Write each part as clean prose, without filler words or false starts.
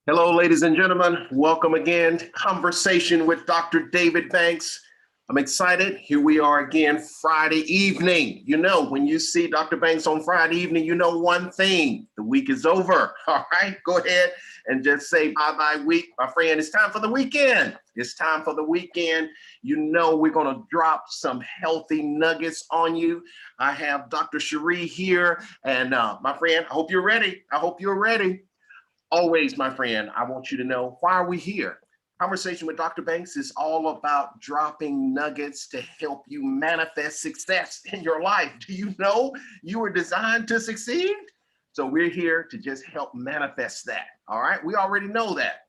Hello, ladies and gentlemen. Welcome again to Conversation with Dr. David Banks. I'm excited. Here we are again, Friday evening. You know, when you see Dr. Banks on Friday evening, you know one thing: the week is over. All right, go ahead and just say bye-bye week. My friend, it's time for the weekend. It's time for the weekend. You know, we're going to drop some healthy nuggets on you. I have Dr. Chere here, and my friend, I hope you're ready. I hope you're ready. Always, my friend, I want you to know why are we here? Conversation with Dr. Banks is all about dropping nuggets to help you manifest success in your life. Do you know you were designed to succeed? So we're here to just help manifest that. All right, we already know that.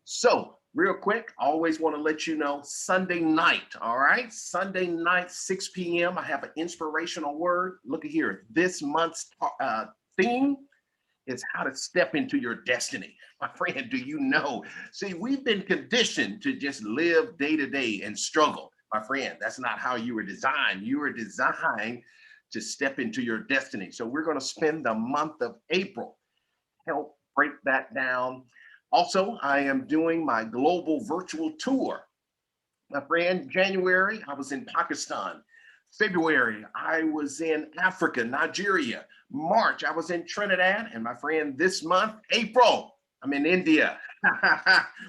So real quick, I always want to let you know Sunday night, all right? Sunday night, 6 p.m. I have an inspirational word. Look at here. This month's theme is how to step into your destiny. My friend, do you know? See, we've been conditioned to just live day to day and struggle. My friend, that's not how you were designed. You were designed to step into your destiny. So we're going to spend the month of April, help break that down. Also, I am doing my global virtual tour. My friend, January, I was in Pakistan. February, I was in Africa, Nigeria. March, I was in Trinidad. And my friend, this month, April, I'm in India.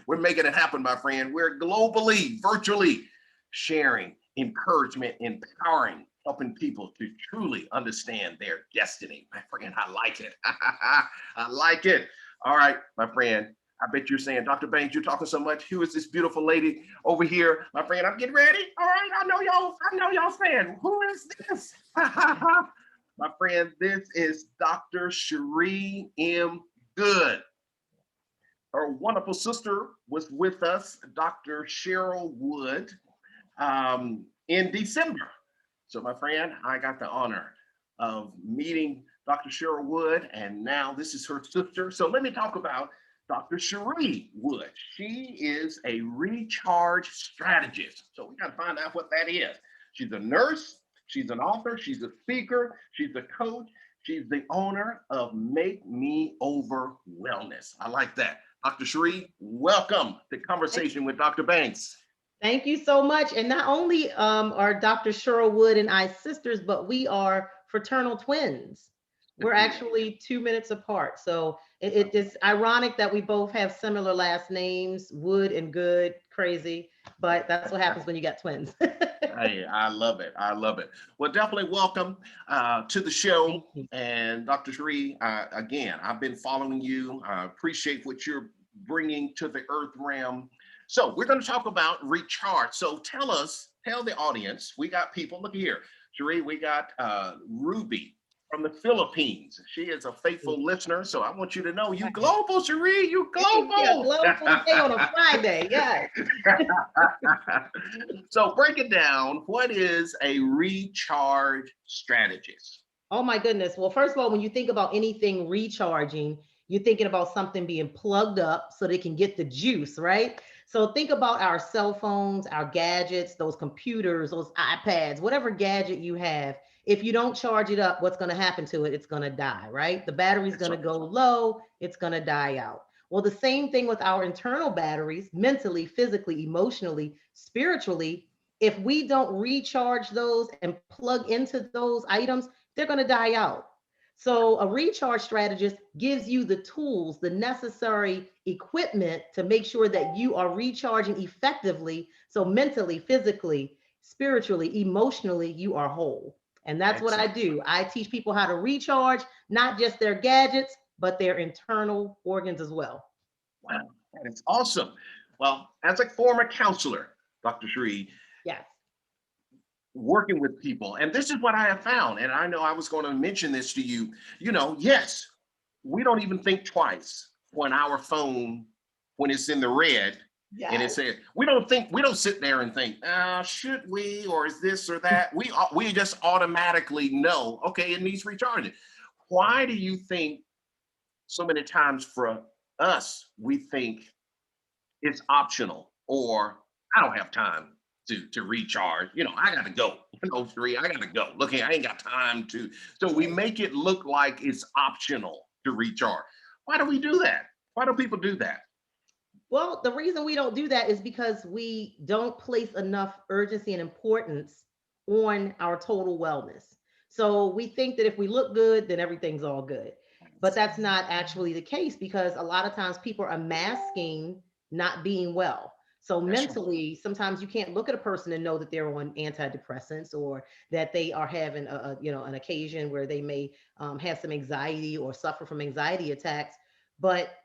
We're making it happen, my friend. We're globally, virtually sharing encouragement, empowering, helping people to truly understand their destiny. My friend, I like it. I like it. All right, my friend. I bet you're saying, Dr. Banks, you're talking so much. Who is this beautiful lady over here? My friend, I'm getting ready. All right, I know y'all saying, who is this? My friend, this is Dr. Chere M. Goode. Her wonderful sister was with us, Dr. Cheryl Wood, in December. So, my friend, I got the honor of meeting Dr. Cheryl Wood, and now this is her sister. So, let me talk about Dr. Chere Wood. She is a recharge strategist. So, we got to find out what that is. She's a nurse, she's an author, she's a speaker, she's a coach, she's the owner of Make Me Over Wellness. I like that. Dr. Chere, welcome to Conversation with Dr. Banks. Thank you so much. And not only are Dr. Cheryl Wood and I sisters, but we are fraternal twins. We're actually 2 minutes apart. So it is ironic that we both have similar last names, Wood and Good, crazy. But that's what happens when you got twins. Hey, I love it. I love it. Well, definitely welcome to the Thank show. you. And Dr. Chere, again, I've been following you. I appreciate what you're bringing to the earth realm. So we're going to talk about recharge. So tell the audience, we got people, look here, Chere, we got Ruby from the Philippines. She is a faithful listener. So I want you to know you Right. global, Chere, you Hey, we are global. global day on a Friday. Yes. So break it down. What is a recharge strategist? Oh my goodness. Well, first of all, when you think about anything recharging, you're thinking about something being plugged up so they can get the juice, right? So think about our cell phones, our gadgets, those computers, those iPads, whatever gadget you have. If you don't charge it up, what's going to happen to it? It's going to die, right? The battery's That's going to right. go low, it's going to die out. Well, the same thing with our internal batteries, mentally, physically, emotionally, spiritually. If we don't recharge those and plug into those items, they're going to die out. So, a recharge strategist gives you the tools, the necessary equipment to make sure that you are recharging effectively. So, mentally, physically, spiritually, emotionally, you are whole. And that's what I Excellent. do. I teach people how to recharge not just their gadgets, but their internal organs as well. Wow, that is awesome. Well, as a former counselor, Dr. Shree, Yes. working with people, and this is what I have found, and I know I was going to mention this to you. Yes, we don't even think twice when our phone, when it's in the red, and it Yes. says we don't sit there and think, should we, or is this or that? We just automatically know, okay, it needs recharging. Why do you think so many times for us we think it's optional, or I don't have time to recharge. I gotta go. Three, I gotta go. Look here, I ain't got time to. So we Right. make it look like it's optional to recharge. Why do we do that? Why do people do that? Well, the reason we don't do that is because we don't place enough urgency and importance on our total wellness. So we think that if we look good, then everything's all good. But that's not actually the case, because a lot of times people are masking not being well. So That's right. mentally, sometimes you can't look at a person and know that they're on antidepressants, or that they are having an occasion where they may have some anxiety or suffer from anxiety attacks. But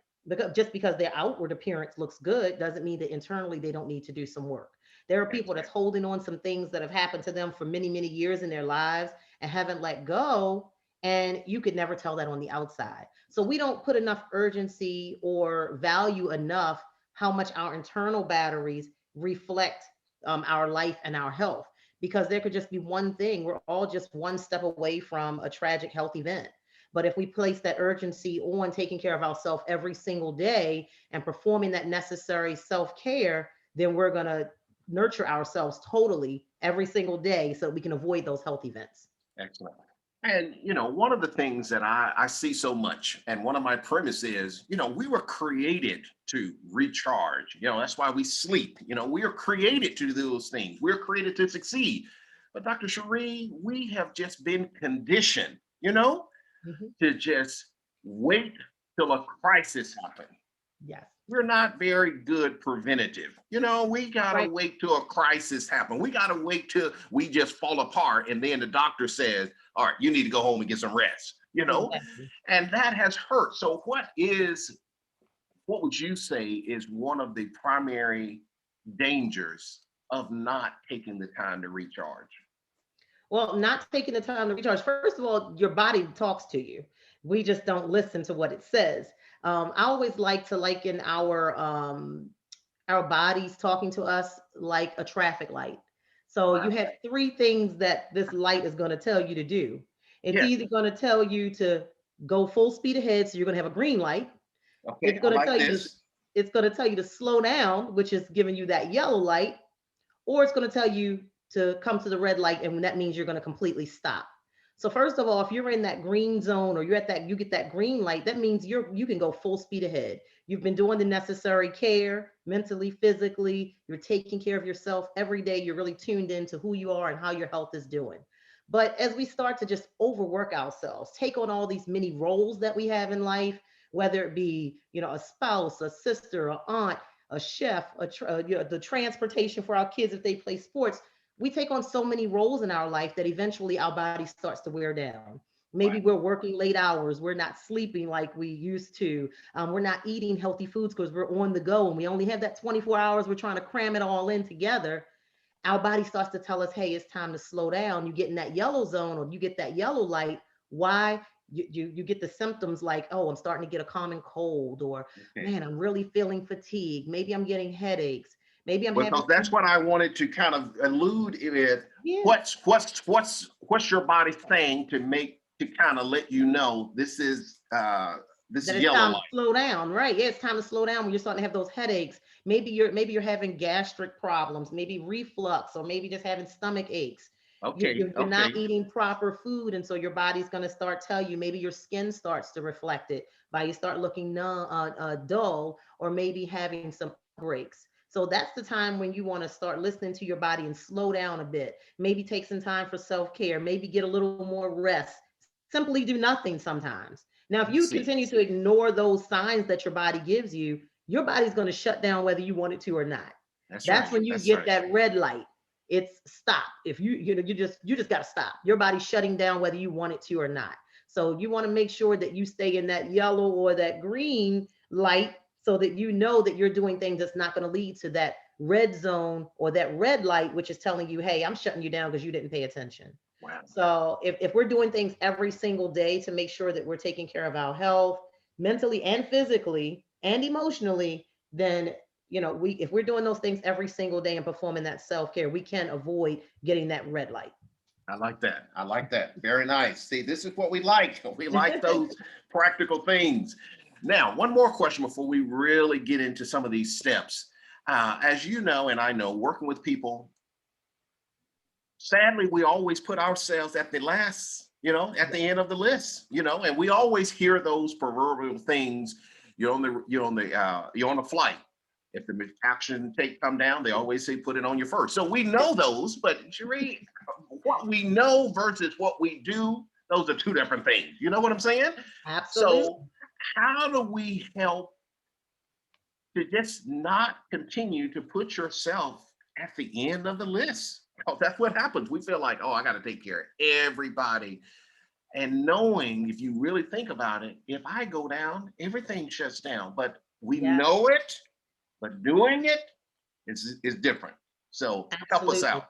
just because their outward appearance looks good doesn't mean that internally they don't need to do some work. There are people that's Exactly. holding on some things that have happened to them for many, many years in their lives and haven't let go. And you could never tell that on the outside. So we don't put enough urgency or value enough how much our internal batteries reflect our life and our health, because there could just be one thing. We're all just one step away from a tragic health event. But if we place that urgency on taking care of ourselves every single day and performing that necessary self care, then we're going to nurture ourselves totally every single day so that we can avoid those health events. Excellent. And one of the things that I see so much, and one of my premise is, we were created to recharge. That's why we sleep. We are created to do those things. We're created to succeed. But Dr. Cherie, we have just been conditioned, Mhm. to just wait till a crisis happens. Yes. We're not very good preventative. We gotta Right. wait till a crisis happen. We gotta wait till we just fall apart, and then the doctor says, "All right, you need to go home and get some rest." Exactly. And that has hurt. So, what would you say is one of the primary dangers of not taking the time to recharge? Well, not taking the time to recharge. First of all, your body talks to you. We just don't listen to what it says. I always like to liken our bodies talking to us like a traffic light. So you Wow. have three things that this light is going to tell you to do. It's Yes. either going to tell you to go full speed ahead, so you're going to have a green light. Okay. It's I going to like tell you to this. it's going to tell you to slow down, which is giving you that yellow light, or it's going to tell you to come to the red light, and that means you're going to completely stop. So first of all, if you're in that green zone, or you get that green light, that means you can go full speed ahead. You've been doing the necessary care mentally, physically, you're taking care of yourself every day. You're really tuned into who you are and how your health is doing. But as we start to just overwork ourselves, take on all these many roles that we have in life, whether it be, a spouse, a sister, a aunt, a chef, the transportation for our kids if they play sports. We take on so many roles in our life that eventually our body starts to wear down. Wow. Maybe we're working late hours. We're not sleeping like we used to. We're not eating healthy foods because we're on the go and we only have that 24 hours. We're trying to cram it all in together. Our body starts to tell us, hey, it's time to slow down. You get in that yellow zone, or you get that yellow light. Why? You get the symptoms like, oh, I'm starting to get a common cold, or Okay. man, I'm really feeling fatigued. Maybe I'm getting headaches. Maybe I'm having Because that's some, what I wanted to kind of allude with. yeah. What's your body saying to kind of let you know this That it's yellow time to light? slow down, right? Yeah, it's time to slow down when you're starting to have those headaches. Maybe you're having gastric problems, maybe reflux, or maybe just having stomach aches. Okay, You're not okay, eating proper food, and so your body's going to start tell you. Maybe your skin starts to reflect it by you start looking dull, or maybe having some breaks. So that's the time when you want to start listening to your body and slow down a bit. Maybe take some time for self care. Maybe get a little more rest. Simply do nothing sometimes. Now, if I you see. continue to ignore those signs that your body gives you, your body's going to shut down whether you want it to or not. That's That's right. when you That's get right. that red light. It's stop. If you just got to stop. Your body's shutting down whether you want it to or not. So you want to make sure that you stay in that yellow or that green light, so that you know that you're doing things that's not going to lead to that red zone or that red light, which is telling you, hey, I'm shutting you down because you didn't pay attention. Wow. So if we're doing things every single day to make sure that we're taking care of our health mentally and physically and emotionally, then we if we're doing those things every single day and performing that self-care, we can avoid getting that red light. I like that. I like that. Very nice. See, this is what we like. We like those practical things. Now, one more question before we really get into some of these steps. As you know, and I know, working with people, sadly, we always put ourselves at the last, at the end of the list, and we always hear those proverbial things. You're on the flight. If the action take come down, they always say put it on your first. So we know those, but Chere, what we know versus what we do, those are two different things. You know what I'm saying? Absolutely. So how do we help to just not continue to put yourself at the end of the list? Because that's what happens. We feel like, oh, I got to take care of everybody. And knowing, if you really think about it, if I go down, everything shuts down. But we Yeah, know it, but doing it is different. So help us absolutely. out.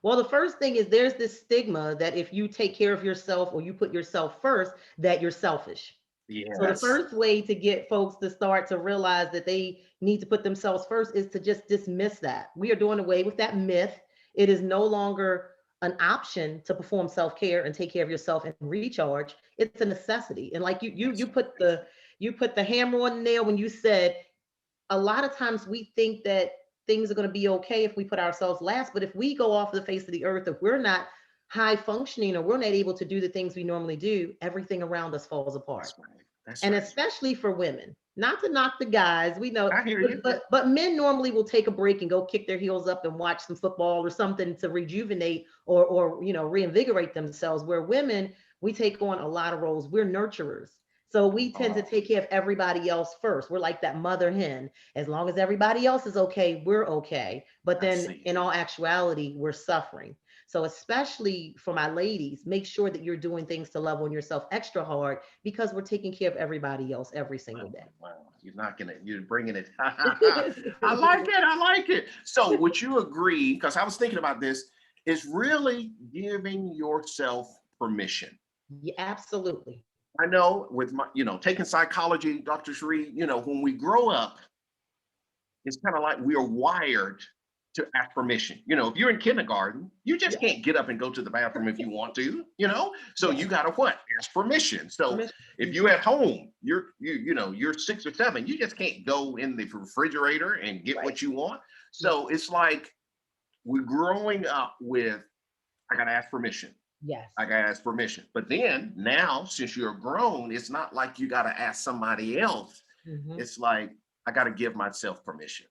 Well, the first thing is there's this stigma that if you take care of yourself or you put yourself first, that you're selfish. So the Yes. first way to get folks to start to realize that they need to put themselves first is to just dismiss that. We are doing away with that myth. It is no longer an option to perform self-care and take care of yourself and recharge. It's a necessity. And like you Yes. put the hammer on the nail when you said a lot of times we think that things are going to be okay if we put ourselves last, but if we go off the face of the earth, if we're not high functioning or we're not able to do the things we normally do, everything around us falls apart. That's right. That's And right. especially for women, not to knock the guys, we know, I hear but you. but men normally will take a break and go kick their heels up and watch some football or something to rejuvenate or reinvigorate themselves. Where women, we take on a lot of roles. We're nurturers. So we tend to Oh, take care of everybody else first. We're like that mother hen. As long as everybody else is okay, we're okay. But I then see. in all actuality, we're suffering. So especially for my ladies, make sure that you're doing things to love on yourself extra hard because we're taking care of everybody else every single Wow, day. wow. You're knocking it. You're bringing it. I like it. I like it. So would you agree? Because I was thinking about this. Is really giving yourself permission. Yeah, absolutely. I know with my, taking psychology, Dr. Sheree, when we grow up, it's kind of like we are wired to ask permission. If you're in kindergarten, you just Yeah, can't get up and go to the bathroom if you want to. So yeah. you gotta what? Ask permission. So Permission. if Mhm. you're at home, you're 6 or 7, you just can't go in the refrigerator and get Right. what you want. Yeah. So it's like we're growing up with, I gotta ask permission. Yes. I gotta ask permission. But then now, since you're grown, it's not like you gotta ask somebody else. Mhm. It's like I gotta give myself permission.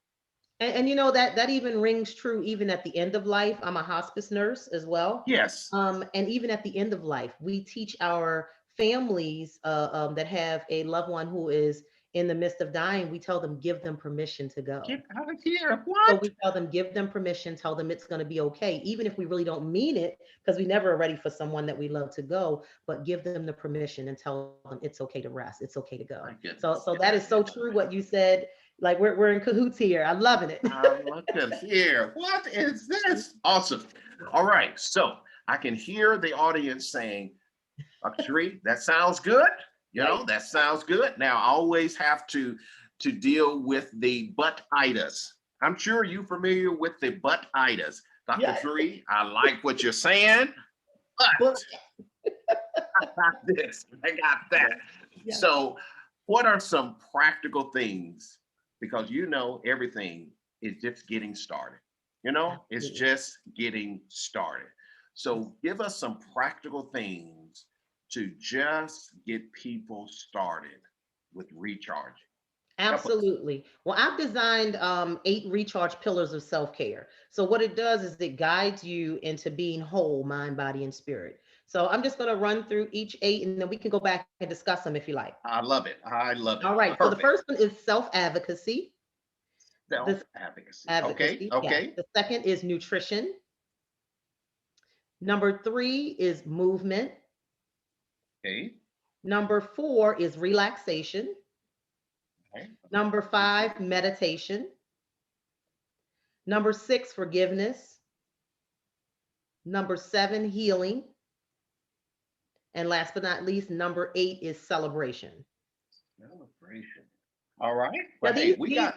And you know that even rings true even at the end of life. I'm a hospice nurse as well. Yes. And even at the end of life, we teach our families that have a loved one who is in the midst of dying. We tell them give them permission to go. Get out of here. So What? we tell them, give them permission, tell them it's going to be okay, even if we really don't mean it, because we never are ready for someone that we love to go, but give them the permission and tell them it's okay to rest, it's okay to My go. So, goodness. so Get that out is of so here. true what you said. Like we're in cahoots here. I'm loving it. Look at here. What is this? Awesome. All right. So I can hear the audience saying, Sheree, that sounds good. Right? That sounds good. Now I always have to deal with the but-itis. I'm sure you're familiar with the but-itis. Dr. Yeah. Sheree, I like what you're saying, But but I got this, I got that. yeah, So, what are some practical things? Because everything is just getting started. It's absolutely. just getting started. So, give us some practical things to just get people started with recharging. Help us. Absolutely. Well, I've designed 8 recharge pillars of self-care. So what it does is it guides you into being whole, mind, body, and spirit. So I'm just going to run through each 8 and then we can go back and discuss them if you like. I love it. I love it. All right. So the Perfect. first one is self-advocacy. Self This advocacy. Okay. advocacy, yeah. Okay. The second is nutrition. Number 3 is movement. Okay. Number 4 is relaxation. Okay. Number 5, meditation. Number 6, forgiveness. Number 7, healing. And last but not least, number 8 is celebration. Celebration. All right. Now, But hey, we got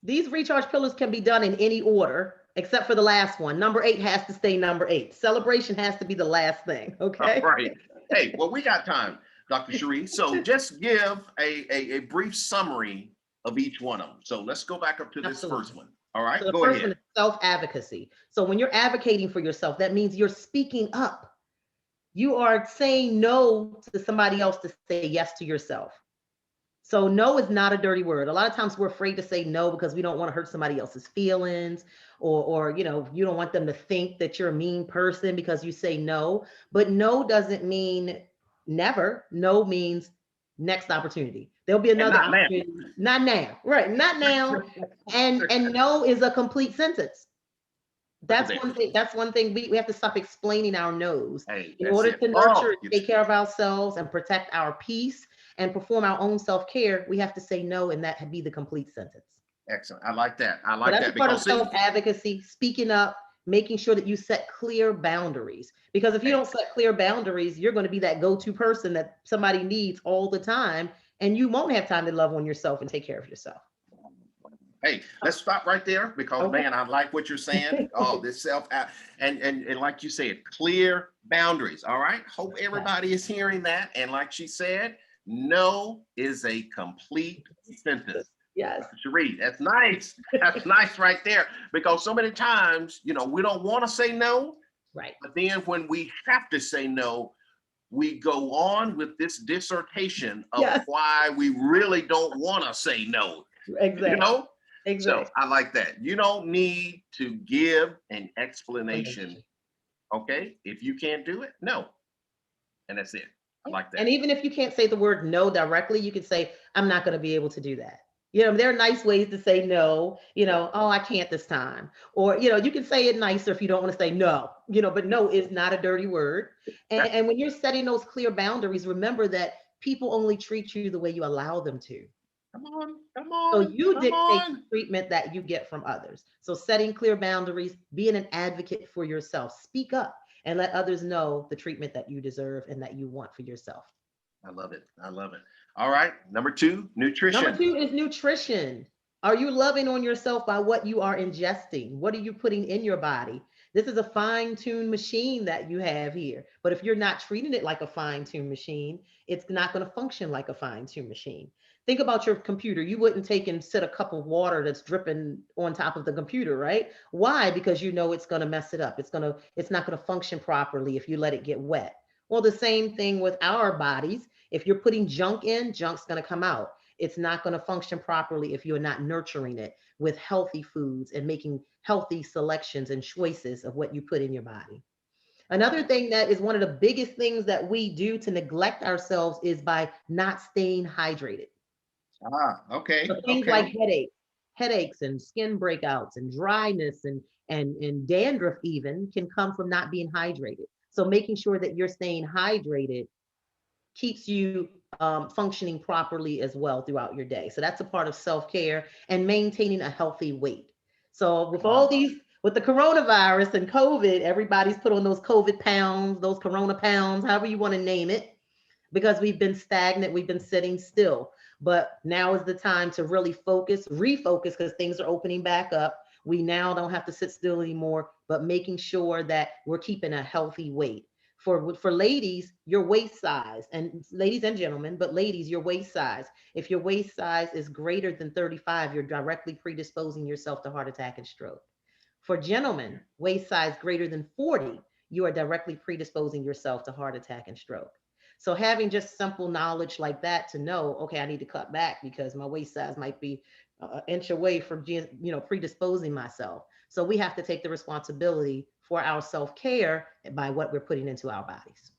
these recharge pillars can be done in any order except for the last one. Number 8 has to stay number 8. Celebration has to be the last thing. all Okay. right. Hey, well, we got time, Dr. Sheree. So just give a brief summary of each one of them. So let's go back up to this first Absolutely. one. All right, So the go first one ahead. is self-advocacy. So when you're advocating for yourself, that means you're speaking up. You are saying no to somebody else to say yes to yourself. So no is not a dirty word. A lot of times we're afraid to say no because we don't want to hurt somebody else's feelings, or you don't want them to think that you're a mean person because you say no. But no doesn't mean never. No means next opportunity. There'll be And another not now. opportunity. Not now. Right. Not now. And no is a complete sentence. Look at That's that. one thing. That's one thing we have to stop explaining our no's Hey, in that's order it. to nurture Oh, and take care of ourselves and protect our peace and perform our own self-care. We have to say no, and that be the complete sentence. excellent. I like that. I So like that's a that part of because see, self-advocacy, speaking up, making sure that you set clear boundaries. Because if you hey, don't set clear boundaries, you're going to be that go-to person that somebody needs all the time, and you won't have time to love on yourself and take care of yourself. hey, let's stop right there because Okay. man, I like what you're saying. Oh, this self and like you said, clear boundaries. All right. Hope everybody is hearing that. And like she said, no is a complete sentence. Yes. Cherie, that's nice. That's nice right there. Because so many times, we don't want to say no, Right. but then when we have to say no, we go on with this dissertation of Yes. why we really don't want to say no. Exactly. You know? So Exactly. I like that. You don't need to give an explanation. Okay. If you can't do it, no. And that's it. I like And that. even if you can't say the word no directly, you can say, I'm not going to be able to do that. There are nice ways to say no, oh, I can't this time. Or, you can say it nicer if you don't want to say no, but no is not a dirty word. And, That, and when you're setting those clear boundaries, remember that people only treat you the way you allow them to. come on, come So on, you come dictate the on. treatment that you get from others. So setting clear boundaries, being an advocate for yourself, speak up and let others know the treatment that you deserve and that you want for yourself. I love it. I love it. All right. Number 2, Number nutrition. 2 is nutrition. Are you loving on yourself by what you are ingesting? What are you putting in your body? This is a fine-tuned machine that you have here. But if you're not treating it like a fine-tuned machine, it's not going to function like a fine-tuned machine. Think about your computer. You wouldn't take and set a cup of water that's dripping on top of the computer, right? Why? Because you know it's going to mess it up. It's not going to function properly if you let it get wet. Well, the same thing with our bodies. If you're putting junk in, junk's going to come out. It's not going to function properly if you're not nurturing it with healthy foods and making healthy selections and choices of what you put in your body. Another thing that is one of the biggest things that we do to neglect ourselves is by not staying hydrated. Ah, okay. So things like Okay. headaches and skin breakouts and dryness and dandruff even can come from not being hydrated. So making sure that you're staying hydrated keeps you functioning properly as well throughout your day. So that's a part of self-care and maintaining a healthy weight. So with Come all on. these, with the coronavirus and COVID, everybody's put on those COVID pounds, those corona pounds, however you want to name it, because we've been stagnant, we've been sitting still. But now is the time to really refocus, because things are opening back up. We now don't have to sit still anymore, but making sure that we're keeping a healthy weight. For ladies, your waist size, and ladies and gentlemen, but ladies, your waist size. If your waist size is greater than 35, you're directly predisposing yourself to heart attack and stroke. For gentlemen, waist size greater than 40, you are directly predisposing yourself to heart attack and stroke. So having just simple knowledge like that to know, okay, I need to cut back because my waist size might be an inch away from predisposing myself. So we have to take the responsibility for our self-care by what we're putting into our bodies.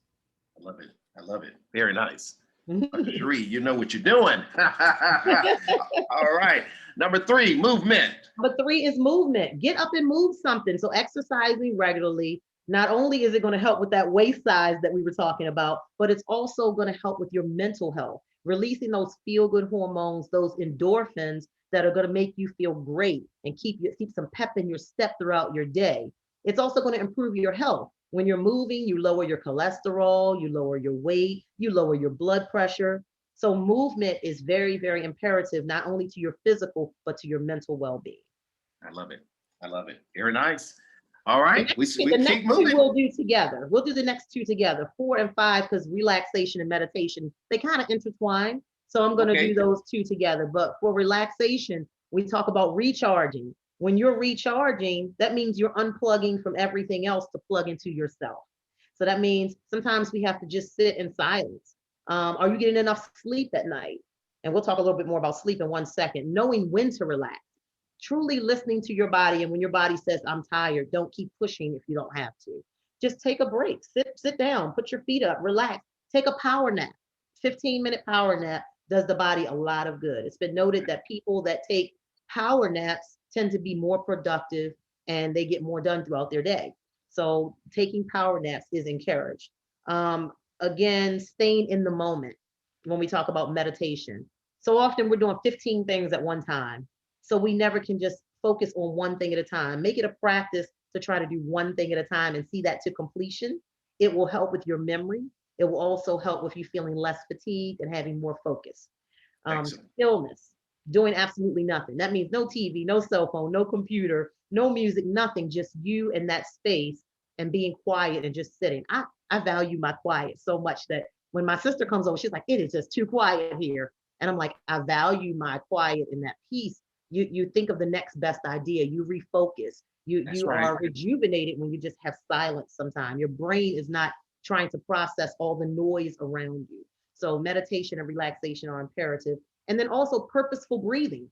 I love it. I love it. Very nice. Dr. Cherie, you know what you're doing. All right. Number 3, movement. Number 3 is movement. Get up and move something. So exercising regularly, not only is it going to help with that waist size that we were talking about, but it's also going to help with your mental health, releasing those feel-good hormones, those endorphins that are going to make you feel great and keep some pep in your step throughout your day. It's also going to improve your health. When you're moving, you lower your cholesterol, you lower your weight, you lower your blood pressure. So movement is very, very imperative, not only to your physical, but to your mental well-being. I love it. I love it. Very nice. All right. The We keep next 2 moving. we'll do together. We'll do the next 2 together, 4 and 5, because relaxation and meditation, they kind of intertwine. So I'm going to do Okay. those 2 together. But for relaxation, we talk about recharging. When you're recharging, that means you're unplugging from everything else to plug into yourself. So that means sometimes we have to just sit in silence. Are you getting enough sleep at night? and we'll talk a little bit more about sleep in 1 second, knowing when to relax, truly listening to your body. And when your body says, I'm tired, don't keep pushing if you don't have to. Just take a break, sit down, put your feet up, relax, take a power nap. 15-minute power nap does the body a lot of good. It's been noted that people that take power naps tend to be more productive and they get more done throughout their day. So taking power naps is encouraged. Again, staying in the moment when we talk about meditation. So often we're doing 15 things at one time. So we never can just focus on one thing at a time. Make it a practice to try to do one thing at a time and see that to completion. It will help with your memory. It will also help with you feeling less fatigued and having more focus. Stillness, doing absolutely nothing. That means no TV, no cell phone, no computer, no music, nothing, just you in that space and being quiet and just sitting. I value my quiet so much that when my sister comes over, she's like, it is just too quiet here. And I'm like, I value my quiet and that peace. You think of the next best idea, you refocus, you are rejuvenated when you just have silence sometimes. Your brain is not trying to process all the noise around you. So meditation and relaxation are imperative. And then also purposeful breathing.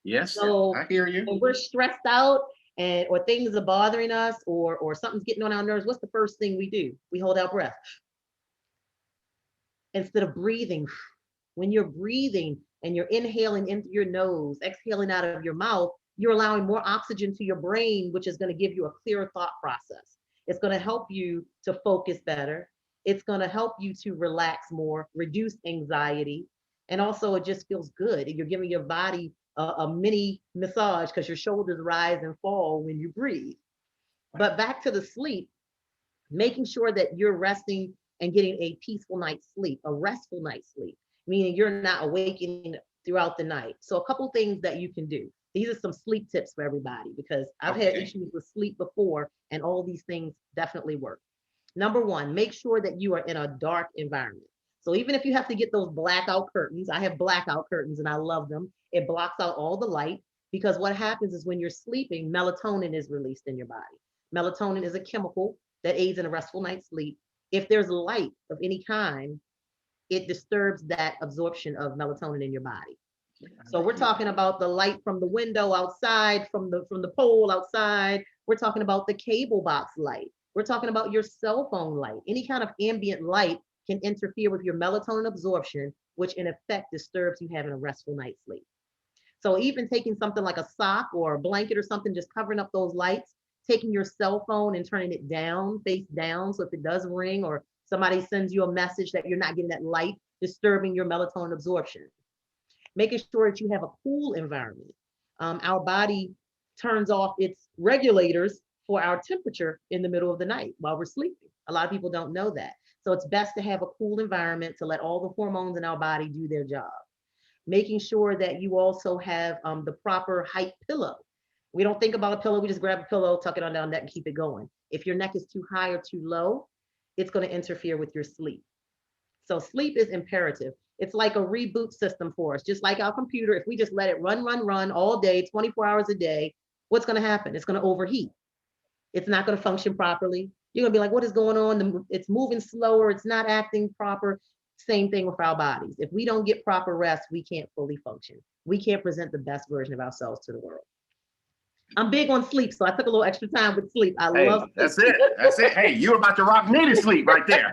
Yes, so I hear you. When we're stressed out and or things are bothering us or something's getting on our nerves, what's the first thing we do? We hold our breath instead of breathing. When you're breathing and you're inhaling into your nose, exhaling out of your mouth, you're allowing more oxygen to your brain, which is going to give you a clearer thought process. It's going to help you to focus better. It's going to help you to relax more, reduce anxiety. And also it just feels good. You're giving your body a mini massage because your shoulders rise and fall when you breathe. But back to the sleep, making sure that you're resting and getting a peaceful night's sleep, a restful night's sleep, meaning you're not awakening throughout the night. So a couple things that you can do. These are some sleep tips for everybody because I've had issues with sleep before and all these things definitely work. Number one, make sure that you are in a dark environment. So even if you have to get those blackout curtains, I have blackout curtains and I love them. It blocks out all the light because what happens is when you're sleeping, melatonin is released in your body. Melatonin is a chemical that aids in a restful night's sleep. If there's light of any kind, it disturbs that absorption of melatonin in your body. So we're talking about the light from the window outside, from the pole outside. We're talking about the cable box light. We're talking about your cell phone light. Any kind of ambient light can interfere with your melatonin absorption, which in effect disturbs you having a restful night's sleep. So even taking something like a sock or a blanket or something, just covering up those lights, taking your cell phone and turning it down, face down. So if it does ring or somebody sends you a message that you're not getting that light, disturbing your melatonin absorption. Making sure that you have a cool environment. Our body turns off its regulators for our temperature in the middle of the night while we're sleeping. A lot of people don't know that. So it's best to have a cool environment to let all the hormones in our body do their job. Making sure that you also have the proper height pillow. We don't think about a pillow, we just grab a pillow, tuck it on down neck and keep it going. If your neck is too high or too low, it's going to interfere with your sleep. So sleep is imperative. It's like a reboot system for us, just like our computer. If we just let it run all day, 24 hours a day, what's going to happen? It's going to overheat. It's not going to function properly. You're going to be like, what is going on? It's moving slower. It's not acting proper. Same thing with our bodies. If we don't get proper rest, we can't fully function. We can't present the best version of ourselves to the world. I'm big on sleep, so I took a little extra time with sleep. I love sleep. That's it. That's it. Hey, you're about to rock me to sleep right there.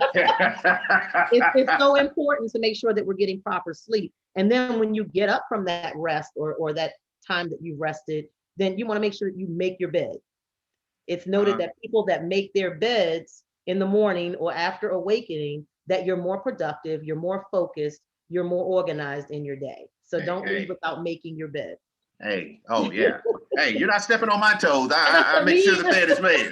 It's so important to make sure that we're getting proper sleep. And then when you get up from that rest or that time that you've rested, then you want to make sure that you make your bed. It's noted that people that make their beds in the morning or after awakening, that you're more productive, you're more focused, you're more organized in your day. So don't leave without making your bed. Hey, oh yeah. Hey, you're not stepping on my toes. I make sure the bed is made.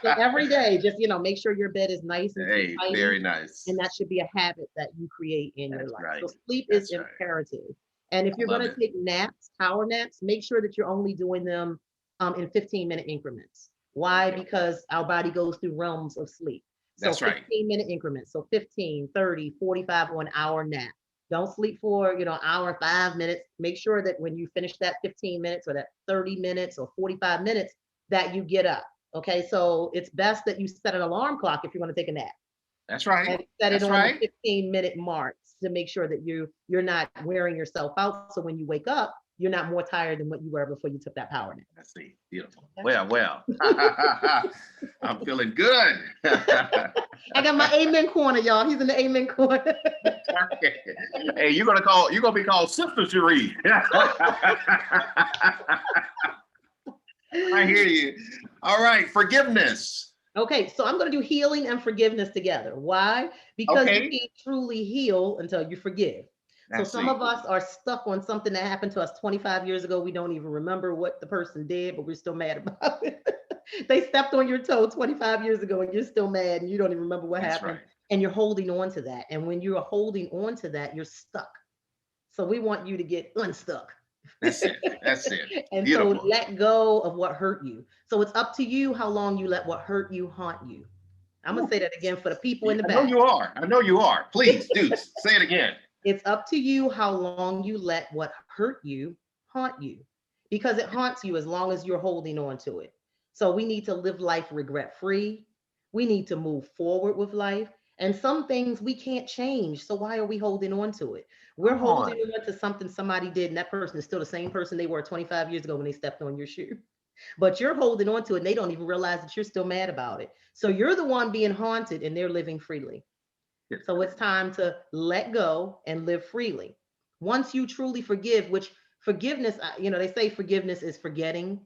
So every day, just make sure your bed is nice and tidy, very nice. and that should be a habit that you create in your life. Right. So sleep is imperative. And if you're going to take naps, power naps, make sure that you're only doing them in 15-minute increments. Why? Because our body goes through realms of sleep. So 15-minute increments. So 15, 30, 45 or an hour nap. Don't sleep for, an hour, 5 minutes. Make sure that when you finish that 15 minutes or that 30 minutes or 45 minutes, that you get up. Okay. So it's best that you set an alarm clock if you want to take a nap. That's right. And set it on the 15-minute mark. to make sure that you're not wearing yourself out. So when you wake up, you're not more tired than what you were before you took that power nap. I see. Beautiful. Well. I'm feeling good. I got my amen corner, y'all. He's in the amen corner. Hey, you're gonna be called Sister Cherie. I hear you. All right, forgiveness. Okay, so I'm going to do healing and forgiveness together. Why? Because you can't truly heal until you forgive. So some of us are stuck on something that happened to us 25 years ago. We don't even remember what the person did, but we're still mad about it. They stepped on your toe 25 years ago and you're still mad and you don't even remember what happened. Right. And you're holding on to that. And when you're holding on to that, you're stuck. So we want you to get unstuck. That's it. And beautiful. So let go of what hurt you. So it's up to you how long you let what hurt you haunt you. I'm going to say that again for the people in the back. I know you are. Please do say it again. It's up to you how long you let what hurt you haunt you, because it haunts you as long as you're holding on to it. So we need to live life regret-free. We need to move forward with life. And some things we can't change. So why are we holding on to it? We're holding on to something somebody did, and that person is still the same person they were 25 years ago when they stepped on your shoe. But you're holding on to it, and they don't even realize that you're still mad about it. So you're the one being haunted, and they're living freely. So it's time to let go and live freely. Once you truly forgive, which forgiveness, they say forgiveness is forgetting.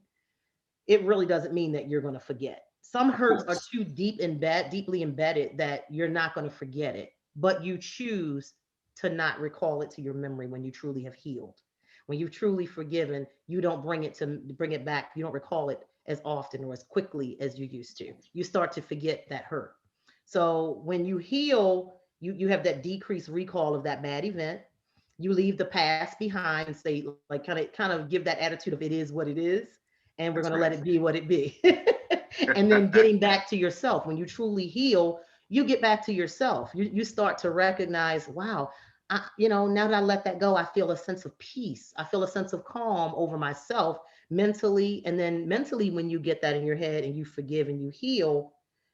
It really doesn't mean that you're going to forget. Some hurts are too deeply embedded that you're not going to forget it, but you choose to not recall it to your memory when you truly have healed. When you've truly forgiven, you don't bring it back. You don't recall it as often or as quickly as you used to. You start to forget that hurt. So when you heal, you have that decreased recall of that bad event. You leave the past behind and say, like, kind of give that attitude of it is what it is, and we're going to let it be what it be. And then getting back to yourself. When you truly heal, you get back to yourself. You start to recognize, wow, now that I let that go, I feel a sense of peace. I feel a sense of calm over myself mentally. And then mentally, when you get that in your head and you forgive and you heal,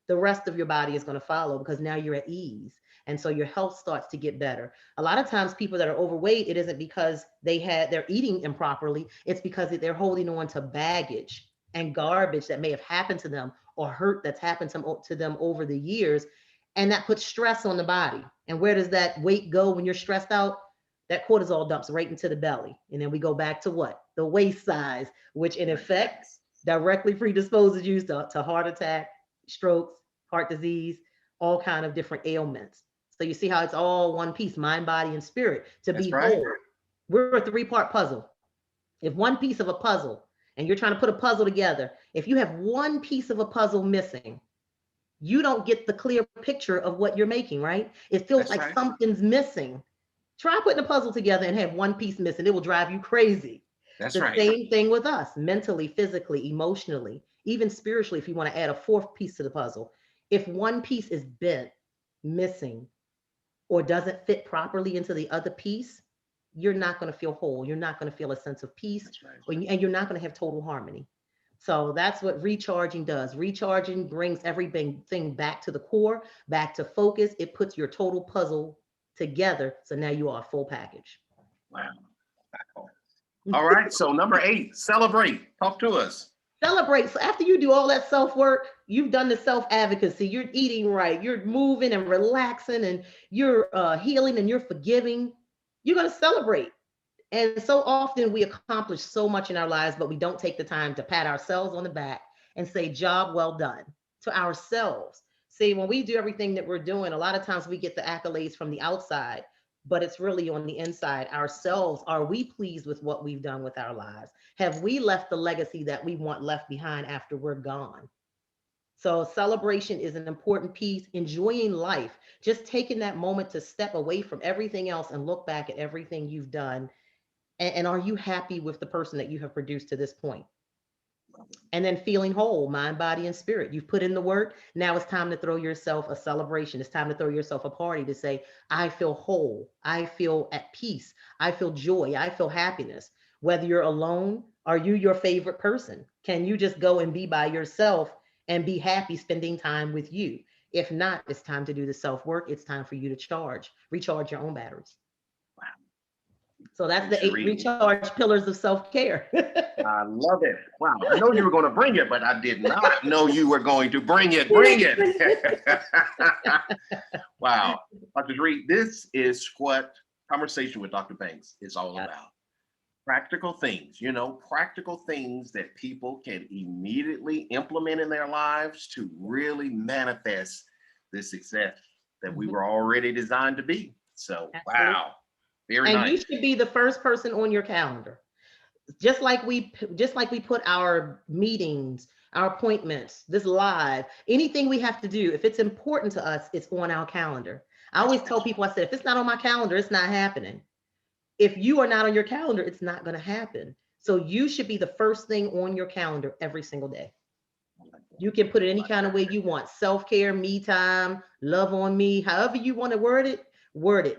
the rest of your body is going to follow, because now you're at ease. And so your health starts to get better. A lot of times people that are overweight, it isn't because they're eating improperly. It's because they're holding on to baggage and garbage that may have happened to them, or hurt that's happened to them over the years. And that puts stress on the body. And where does that weight go when you're stressed out? That cortisol dumps right into the belly. And then we go back to what? The waist size, which in effect directly predisposes you to heart attack, strokes, heart disease, all kind of different ailments. So you see how it's all one piece, mind, body, and spirit. To be whole, we're a 3-part puzzle. If one piece of a puzzle, and you're trying to put a puzzle together, if you have one piece of a puzzle missing, you don't get the clear picture of what you're making, right? It feels like something's missing. Try putting a puzzle together and have one piece missing. It will drive you crazy. That's the same thing with us, mentally, physically, emotionally, even spiritually, if you want to add a 4th piece to the puzzle. If one piece is bent, missing, or doesn't fit properly into the other piece, you're not going to feel whole. You're not going to feel a sense of peace, and you're not going to have total harmony. So that's what recharging does. Recharging brings everything back to the core, back to focus. It puts your total puzzle together. So now you are a full package. Wow. All right. So number 8, celebrate. Talk to us. Celebrate. So after you do all that self-work, you've done the self-advocacy, you're eating right, you're moving and relaxing, and you're healing and you're forgiving. You're going to celebrate. And so often we accomplish so much in our lives, but we don't take the time to pat ourselves on the back and say, job well done, to ourselves. See, when we do everything that we're doing, a lot of times we get the accolades from the outside, but it's really on the inside ourselves. Are we pleased with what we've done with our lives? Have we left the legacy that we want left behind after we're gone? So celebration is an important piece, enjoying life, just taking that moment to step away from everything else and look back at everything you've done. And are you happy with the person that you have produced to this point? And then feeling whole, mind, body, and spirit. You've put in the work. Now it's time to throw yourself a celebration. It's time to throw yourself a party to say, I feel whole. I feel at peace. I feel joy. I feel happiness. Whether you're alone, are you your favorite person? Can you just go and be by yourself and be happy spending time with you? If not, it's time to do the self-work. It's time for you to recharge your own batteries. Wow. So that's And the 8 Cherie, recharge pillars of self-care. I love it. Wow. I know you were going to bring it, but I did not know you were going to bring it. Bring it. Wow. Dr. Cherie, this is what Conversation with Dr. Banks is all Yeah, about. Practical things, practical things that people can immediately implement in their lives to really manifest the success that we mhm, were already designed to be. So, absolutely. wow. Very And you nice. should be the first person on your calendar. Just like we put our meetings, our appointments, this live, anything we have to do, if it's important to us, it's on our calendar. I That's always right. tell people, I said, if it's not on my calendar, it's not happening. If you are not on your calendar, it's not going to happen. So you should be the first thing on your calendar every single day. I like that. You can put it I any like kind of that. way you want: self-care, me time, love on me, however you want to word it.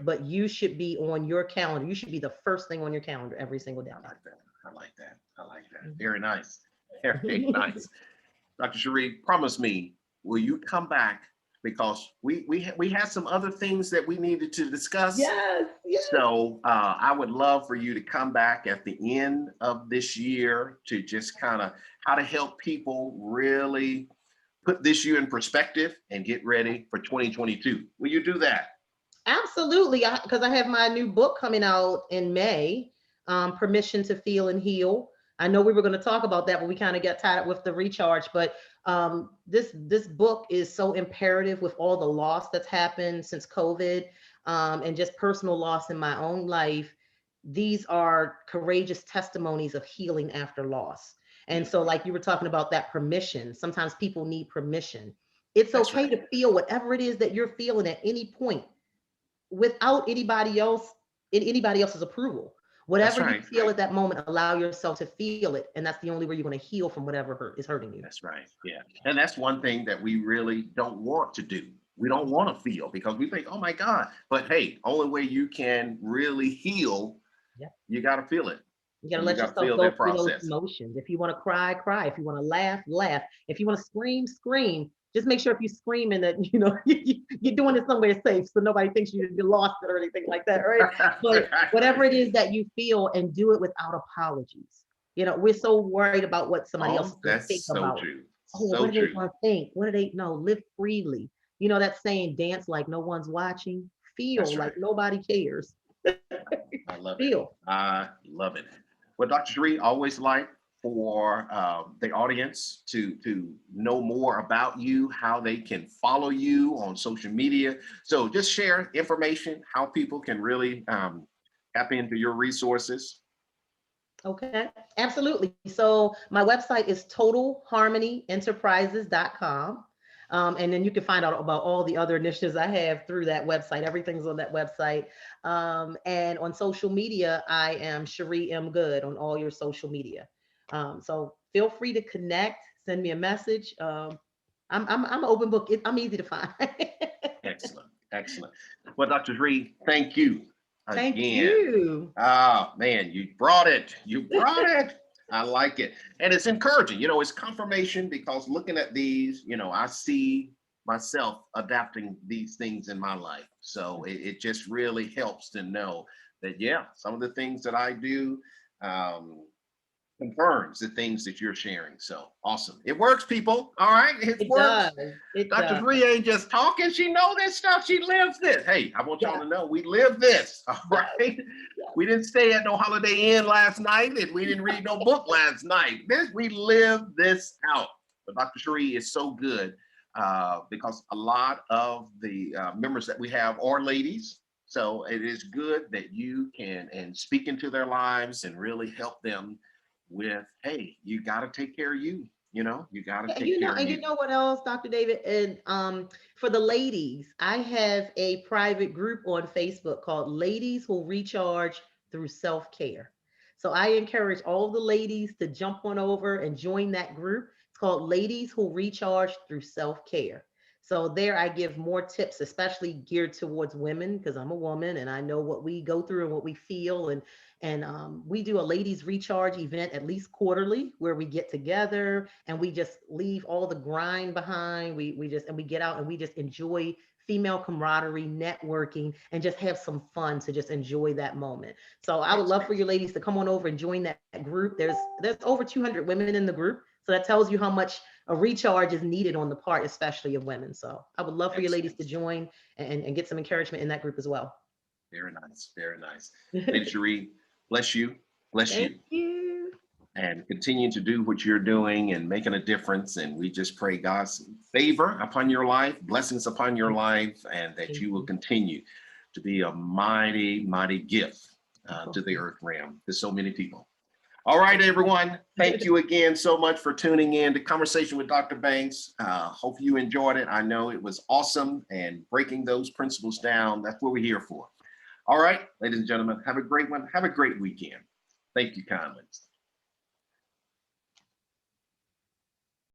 But you should be on your calendar. You should be the first thing on your calendar every single day. I like that. I like that. I like that. Mhm. Very nice. Very nice. Dr. Cherie, promise me, will you come back? Because we had some other things that we needed to discuss. Yes, yes. So I would love for you to come back at the end of this year to just kind of how to help people really put this year in perspective and get ready for 2022. Will you do that? Absolutely. Because I have my new book coming out in May, Permission to Feel and Heal. I know we were going to talk about that, but we kind of got tied up with the recharge. But this book is so imperative with all the loss that's happened since COVID, and just personal loss in my own life. These are courageous testimonies of healing after loss. And so, Beautiful. like you were talking about that permission, sometimes people need permission. It's That's okay right. to feel whatever it is that you're feeling at any point without anybody else's approval. That's Whatever you right. feel at that moment, allow yourself to feel it, and that's the only way you're going to heal from whatever is hurting you. That's right. Yeah. And that's one thing that we really don't want to do. We don't want to feel because we think, oh my God. But hey, only way you can really heal, Yeah. you got to feel it. You got to And you let got to yourself feel go that through those process. emotions. If you want to cry, cry. If you want to laugh, laugh. If you want to scream, scream. Just make sure if you scream and that you're doing it somewhere safe, so nobody thinks you lost it or anything like that, right? But whatever it is that you feel, and do it without apologies. We're so worried about what somebody else Oh, is going to think that's so about. true. Oh, well, what So are they true. going to think? What do they know? Live freely. That saying, dance like no one's watching, feel That's like right. nobody cares. I love it. Feel. I love it. Well, Dr. Sheree, always like for the audience to know more about you, how they can follow you on social media. So just share information, how people can really tap into your resources. Okay, absolutely. So my website is totalharmonyenterprises.com. And then you can find out about all the other initiatives I have through that website. Everything's on that website. And on social media, I am Chere M. Goode on all your social media. So feel free to connect, send me a message. I'm an open book. I'm easy to find. Excellent. Excellent. Well, Dr. Sheree, thank you Thank again. you. Ah, man, you brought it. You brought it. I like it. And it's encouraging, it's confirmation because looking at these, I see myself adapting these things in my life. So it just really helps to know that, yeah, some of the things that I do, um, confirms the things that you're sharing. So awesome. It works, people. All right. It It works. does. It Dr. does. Bree ain't just talking. She know this stuff. She lives this. Hey, I want y'all Yeah. to know we live this. All Yeah. right. Yeah. We didn't stay at no Holiday Inn last night and we didn't read no book last night. We live this out. But Dr. Sheree is so good because a lot of the members that we have are ladies. So it is good that you can and speak into their lives and really help them with, hey, you got to take care of you. You got to Yeah, take care of and you you. know what else, Dr. David? And for the ladies, I have a private group on Facebook called Ladies Who Recharge Through Self-Care. So I encourage all the ladies to jump on over and join that group. It's called Ladies Who Recharge Through Self-Care. So there I give more tips, especially geared towards women, because I'm a woman and I know what we go through and what we feel. And we do a ladies recharge event at least quarterly where we get together and we just leave all the grind behind. We get out and we just enjoy female camaraderie, networking, and just have some fun to just enjoy that moment. So I would love for you ladies to come on over and join that group. There's over 200 women in the group. So that tells you how much a recharge is needed on the part, especially of women. So I would love for you ladies to join and get some encouragement in that group as well. Very nice. Very nice. Lady Chere, bless you. Bless you. Thank you. And continue to do what you're doing and making a difference. And we just pray God's favor upon your life, blessings upon your life, and that you will continue to be a mighty, mighty gift to the earth realm to so many people. All right, everyone. Thank you again so much for tuning in to Conversation with Dr. Banks. Hope you enjoyed it. I know it was awesome, and breaking those principles down, that's what we're here for. All right, ladies and gentlemen, have a great one. Have a great weekend. Thank you kindly.